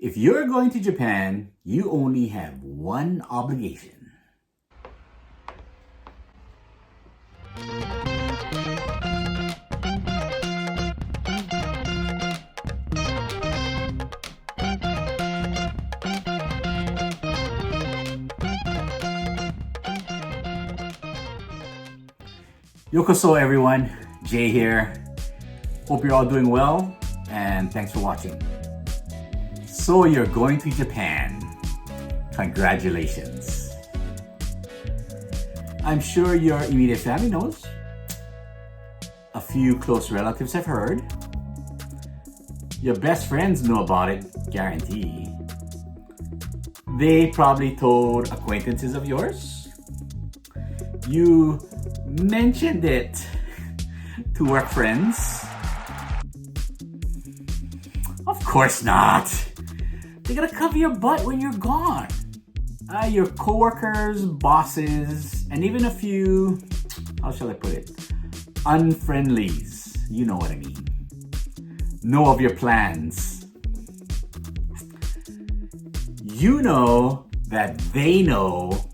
If you're going to Japan, you only have one obligation. Yokoso everyone, Jay here. Hope you're all doing well and thanks for watching. So you're going to Japan. Congratulations. I'm sure your immediate family knows. A few close relatives have heard. Your best friends know about it, guarantee. They probably told acquaintances of yours. You mentioned it to work friends. Of course not. They're gonna cover your butt when you're gone. Your coworkers, bosses, and even a few, how shall I put it, unfriendlies, you know what I mean, know of your plans. You know that they know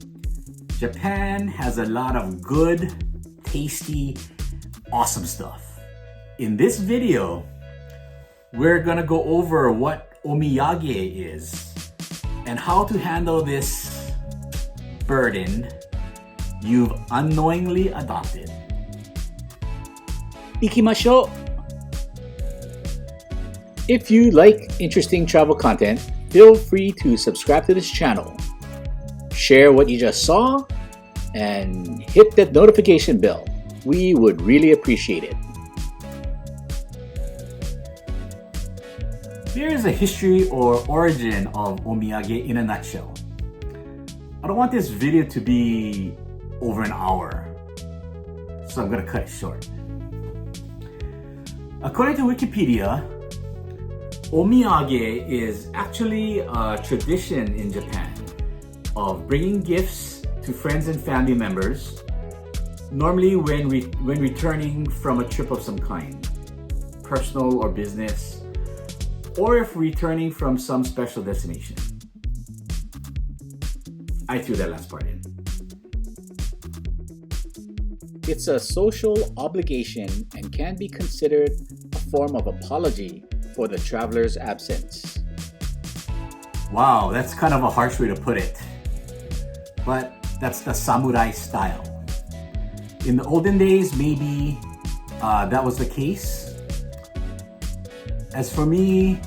Japan has a lot of good, tasty, awesome stuff. In this video, we're gonna go over what omiyage is and how to handle this burden you've unknowingly adopted. Ikimashou! If you like interesting travel content, feel free to subscribe to this channel, share what you just saw, and hit that notification bell. We would really appreciate it. Here's a history or origin of omiyage in a nutshell. I don't want this video to be over an hour, so I'm gonna cut it short. According to Wikipedia, omiyage is actually a tradition in Japan of bringing gifts to friends and family members, normally when returning from a trip of some kind, personal or business, or if returning from some special destination. I threw that last part in. It's a social obligation and can be considered a form of apology for the traveler's absence. Wow, that's kind of a harsh way to put it. But that's the samurai style. In the olden days, maybe that was the case. As for me,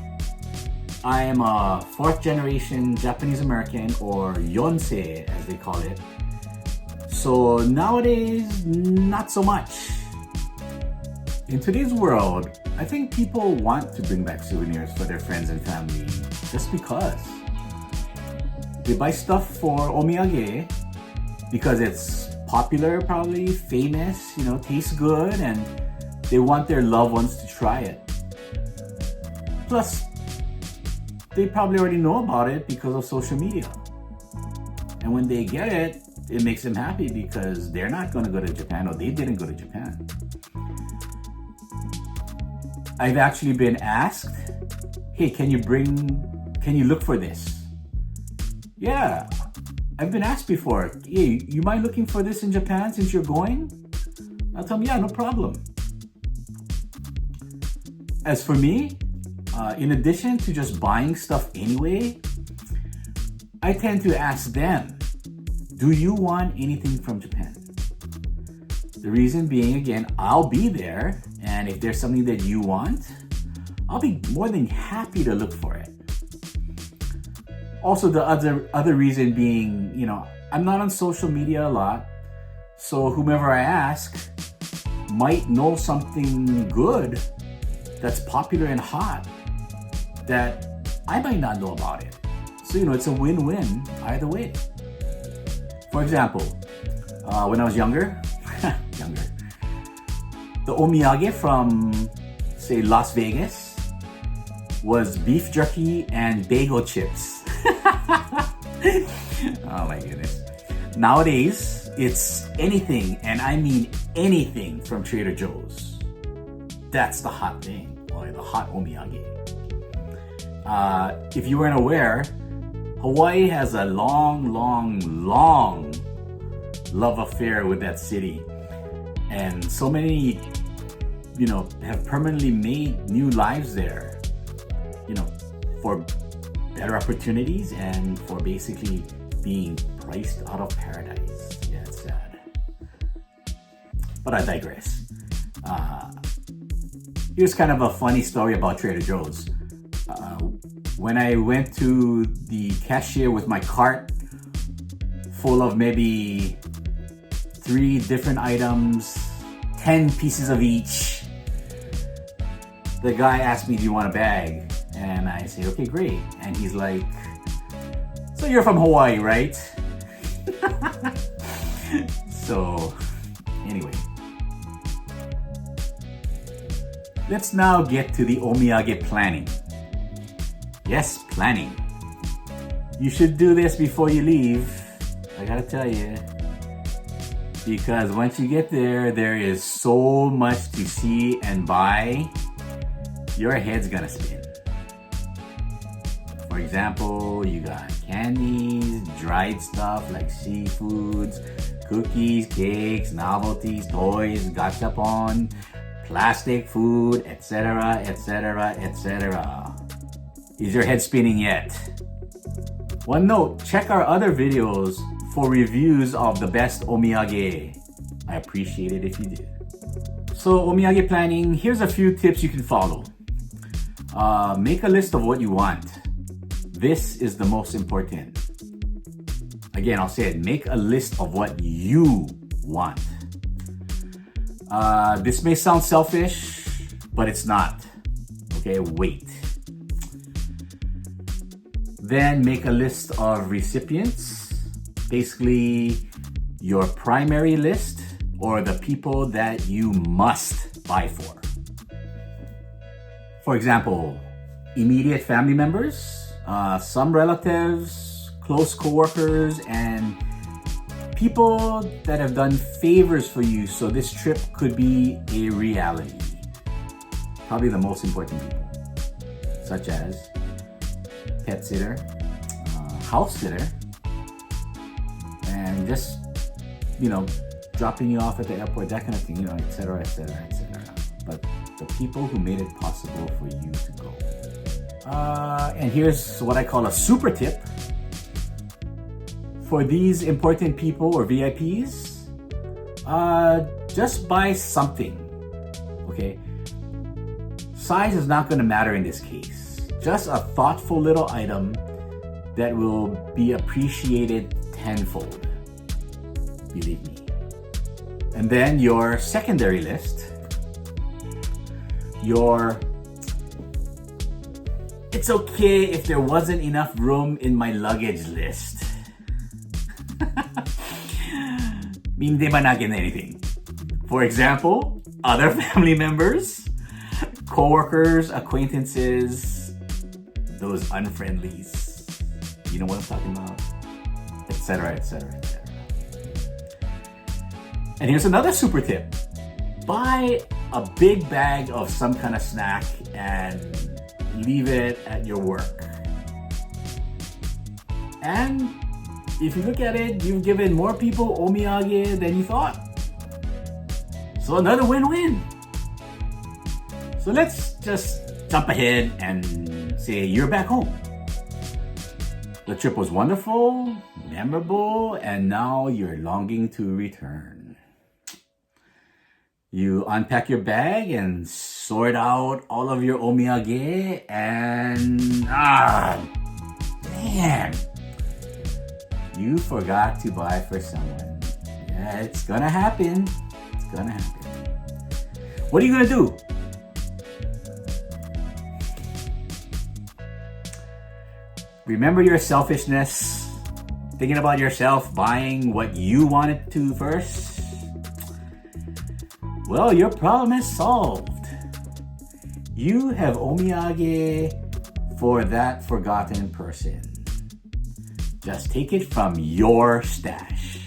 I am a 4th generation Japanese American, or yonsei as they call it. So nowadays, not so much. In today's world, I think people want to bring back souvenirs for their friends and family just because. They buy stuff for omiyage because it's popular, probably famous, tastes good, and they want their loved ones to try it. Plus, they probably already know about it because of social media. And when they get it, it makes them happy because they're not going to go to Japan, or they didn't go to Japan. I've actually been asked, hey, can you look for this? Yeah, I've been asked before, hey, you mind looking for this in Japan since you're going? I'll tell them, yeah, no problem. As for me, in addition to just buying stuff anyway, I tend to ask them, do you want anything from Japan? The reason being, again, I'll be there, and if there's something that you want, I'll be more than happy to look for it. Also, the other reason being, I'm not on social media a lot, so whomever I ask might know something good that's popular and hot that I might not know about it. So, it's a win-win either way. For example, when I was younger, the omiyage from, say, Las Vegas was beef jerky and bagel chips. Oh my goodness. Nowadays, it's anything, and I mean anything, from Trader Joe's. That's the hot thing, or the hot omiyage. If you weren't aware, Hawaii has a long love affair with that city. And so many, have permanently made new lives there, for better opportunities and for basically being priced out of paradise. Yeah, it's sad. But I digress. Here's kind of a funny story about Trader Joe's. When I went to the cashier with my cart full of maybe 3 different items, 10 pieces of each, the guy asked me, "Do you want a bag?" And I said, "Okay, great." And he's like, "So you're from Hawaii, right?" So, anyway. Let's now get to the omiyage planning. Yes, planning. You should do this before you leave, I gotta tell you. Because once you get there, there is so much to see and buy, your head's gonna spin. For example, you got candies, dried stuff like seafoods, cookies, cakes, novelties, toys, gachapon, plastic food, etc., etc., etc. Is your head spinning yet? One note, check our other videos for reviews of the best omiyage. I appreciate it if you do. So omiyage planning, here's a few tips you can follow. Make a list of what you want. This is the most important. Again, I'll say it, make a list of what you want. This may sound selfish, but it's not. Okay, wait. Then make a list of recipients, basically your primary list or the people that you must buy for. For example, immediate family members, some relatives, close coworkers, and people that have done favors for you so this trip could be a reality. Probably the most important people, such as pet sitter, house sitter, and just, dropping you off at the airport, that kind of thing, etc., etc., etc. But the people who made it possible for you to go. And here's what I call a super tip. For these important people or VIPs, just buy something, okay? Size is not going to matter in this case. Just a thoughtful little item that will be appreciated tenfold. Believe me. And then your secondary list, it's okay if there wasn't enough room in my luggage list. Hindi man natin anything. For example, other family members, coworkers, acquaintances, those unfriendlies. You know what I'm talking about? Etc., etc., etc. And here's another super tip. Buy a big bag of some kind of snack and leave it at your work. And if you look at it, you've given more people omiyage than you thought. So another win-win. So let's just jump ahead and say you're back home. The trip was wonderful, memorable, and now you're longing to return. You unpack your bag and sort out all of your omiyage and man, you forgot to buy for someone. Yeah, it's gonna happen. It's gonna happen. What are you gonna do? Remember your selfishness, thinking about yourself, buying what you wanted to first? Well, your problem is solved. You have omiyage for that forgotten person. Just take it from your stash.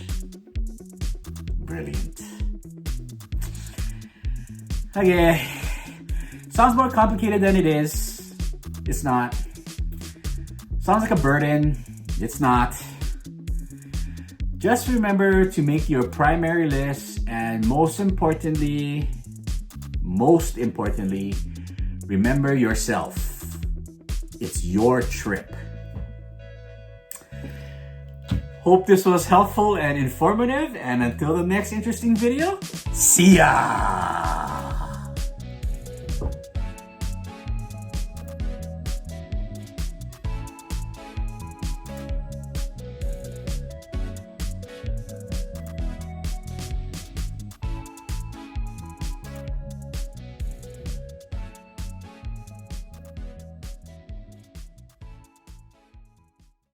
Brilliant. Okay. Sounds more complicated than it is. It's not. Sounds like a burden. It's not. Just remember to make your primary list, and most importantly, remember yourself. It's your trip. Hope this was helpful and informative, and until the next interesting video, see ya!